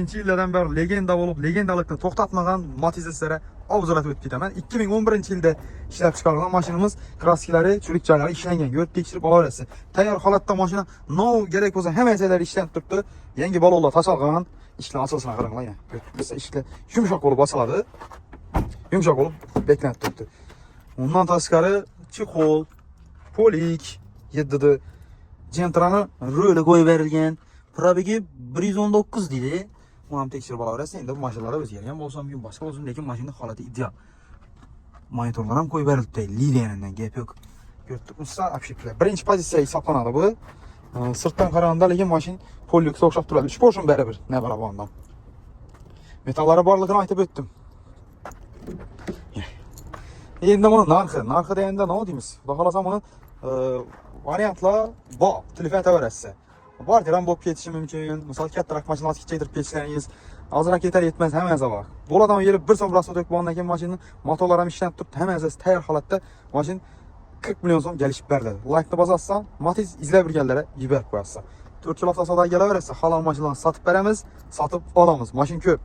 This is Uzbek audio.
2000 yillardan beri legenda bo'lib, legendalikni to'xtatmagan Matiz'ni sizlarga obzorat o'tib ketaman. 2011 yilda ishlab chiqarilgan mashinamiz kraskalari, chulik joylari ishlangan. Ko'rib tekshirib olaverasiz. Tayyor holatda mashina nov kerak bo'lsa hamma narsalar ishlanib turibdi. Yangi balonlar tashalgan. Ishlar asosini qaranglar yana. Biz ishlar yumshoq bo'lib ochiladi. Yumshoq bo'lib beklanib turibdi. Undan tashqari chexol, polik, 7 Gentrani roli qo'yib berilgan. Probegi 119 deydi. Buni ham tekshirib olaverasiz. Endi bu mashinalar o'zgargan bo'lsa ham, boshqa bo'lsin, lekin mashina holati ideal. Monitorlar ham qo'yib berilibdi. Liliandan gap yo'q. Ko'rib turibsiz, apshiplar. Birinchi pozitsiya hisoblanadi bu. Sirtdan qaraganda lekin mashina pollikka o'xshab turadi. 3 portion baribir, ne barabandan. Metallari borligini aytib o'tdim. Endi buni narxi deganda nima deymiz? Xudo xolasa buni variantlar bor, telefon tavarasiz. Bor ham bo'lib ketishi mumkin. Misol kattaroq mashinalarni kichiktirib ketsangiz, ozroq yetar yetmas hammasi bor. Bo'ladan yeri 1 so'm rasmga to'kib olgandan keyin mashina motorlari ham ishlanib turibdi, hammasi tayyor holatda. Mashina 40 million so'm kelishib berdi. Like-ni bosasizdan, Matiz izlab yurganlarga yuborib qo'yasiz. 4 yil avtosalonga kelaverasiz, halol mashinalarni sotib beramiz, sotib olamiz. Mashina ko'p.